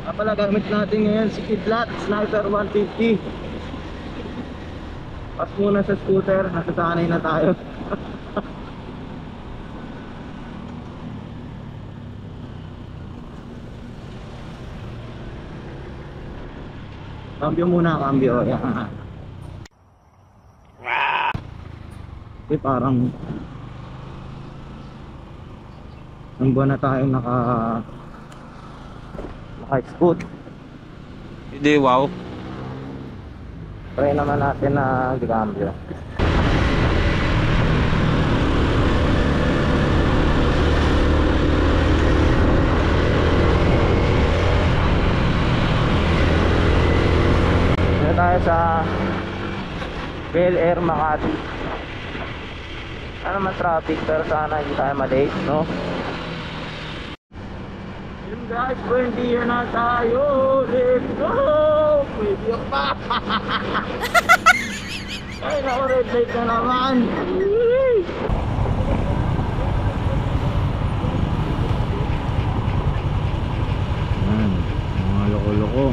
Pala gamit natin ngayon si Kidlat Sniper 150. Pas muna sa scooter, nasasanay na tayo. Cambio muna, cambio. Yan. Parang ang buwan na tayo naka-scoot. Hindi, wow. Try naman natin na cambio. Dito tayo sa Bel Air, Makati. Ano naman traffic, pero sana hindi tayo malate, no? Yun guys, 20 year na tayo. Let's go! Pwede pa! Ay, naku, red light na naman. Yan, mga loko-loko.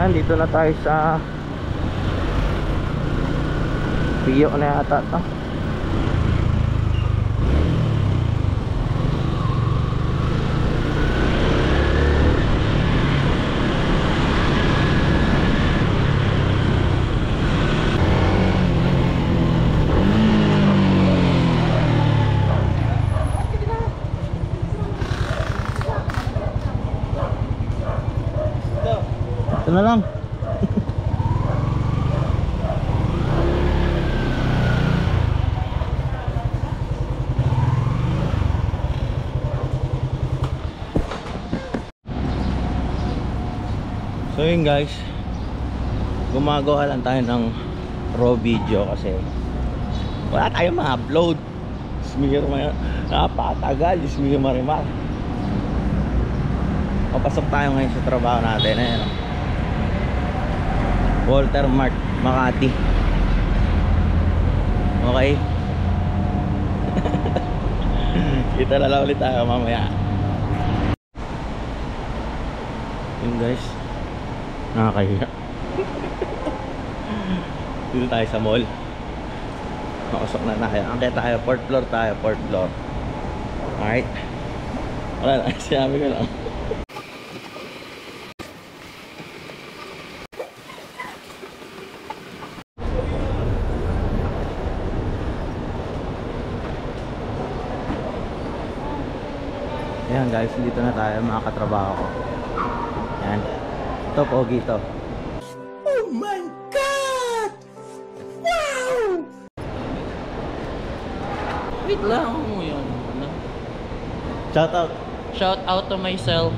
Dito na tayo sa Pio na yata ito. Ito na lang. So yun guys, gumagawa lang tayo ng raw video kasi wala tayong ma-upload. Napakatagal, Marimar. Papasok tayo ngayon sa trabaho natin. Ayan, Walter Mart, Makati. Okay. Kita na lang ulit tayo mamaya. Yun guys, nakakahiya. Dito tayo sa mall. Makasok na tayo. Angkaya tayo, 4th floor tayo, 4th floor. Alright. Wala na, sinabi ko lang. Ayan guys, dito na tayo mga katrabaho ko. Ayan. Ito, pogi ito. Oh my God! Wow! Wait lang. Yan. Shout out. Shout out to myself.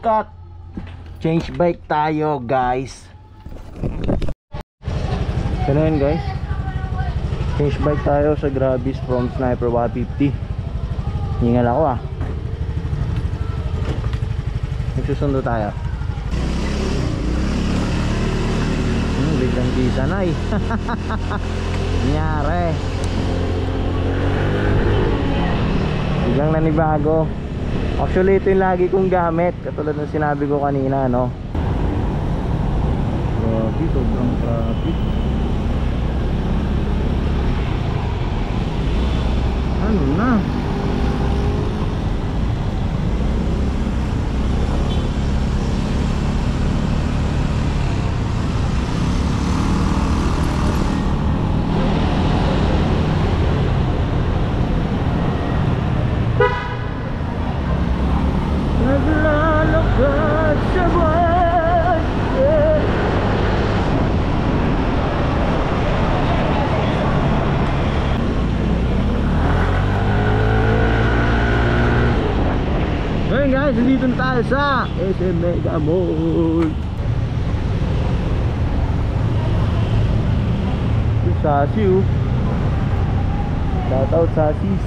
cut. Change bike tayo guys. Ganun guys, change bike tayo sa Grabis from Sniper 150. Hingal ako ah. Nagsusundo tayo. Biglang kita na eh. Nangyari. Biglang nanibago. Actually ito yung lagi kong gamit, katulad ng sinabi ko kanina, no? Grabe, sobrang traffic. Ano na? Naglalakad sa buwan. Ngayon guys, nandito na tayo sa SM Mega Mall. Sasiu. Shoutout Sasis.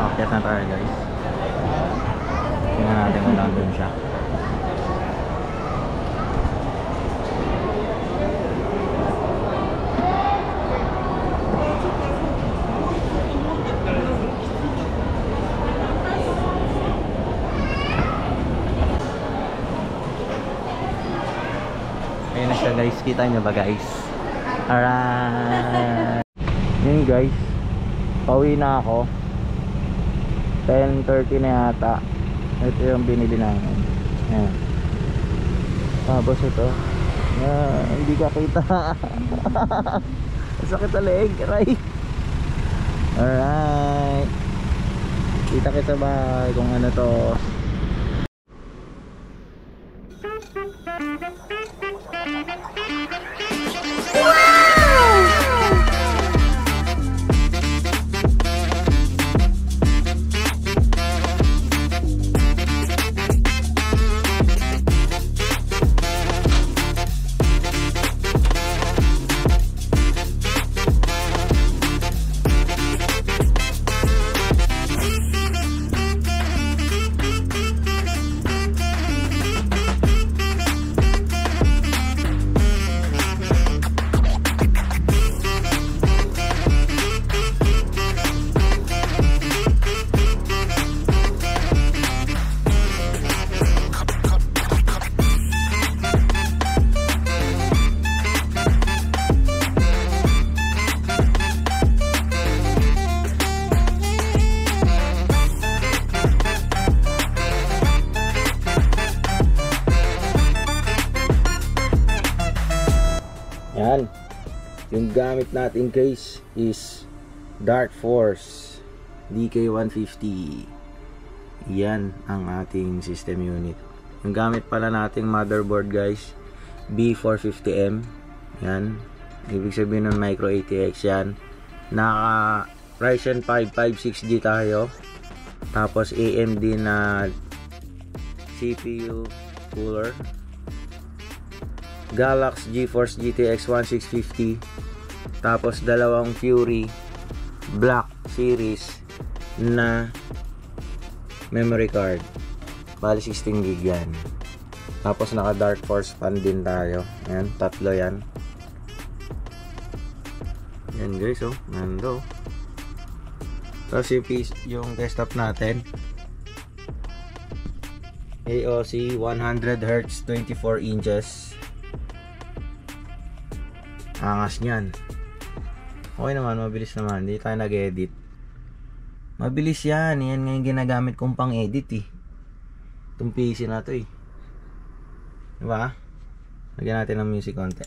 Akyat na tayo guys. Tingnan natin kung nandun siya. Ayun na siya guys. Kita nyo ba guys? Alright. Yun guys, pauwi na ako. 10:30 na yata. Ito yung binili namin. Ayan. Tapos ito, hindi ka kita. Sakit sa leeg, aray. Alright, kita kita ba kung ano to. Yan, yung gamit natin case is Dark Force DK150. Yan ang ating system unit. Yung gamit pala nating motherboard guys, B450M. Yan, ibig sabihin ng micro ATX yan. Naka Ryzen 5 56G tayo. Tapos AMD na CPU cooler, Galax GeForce GTX 1650. Tapos dalawang Fury Black Series na memory card, bali 16GB yan. Tapos naka Dark Force fan din tayo. Ayan, tatlo yan. Yan guys, oh, nando. Tapos yung desktop natin, AOC 100Hz 24 inches. Angas nyan. Okay naman, mabilis naman. Hindi tayo nag-edit. Mabilis yan. Yan nga yung ginagamit kong pang edit eh. Itong PC na to eh. Diba? Lagyan natin ng music konti.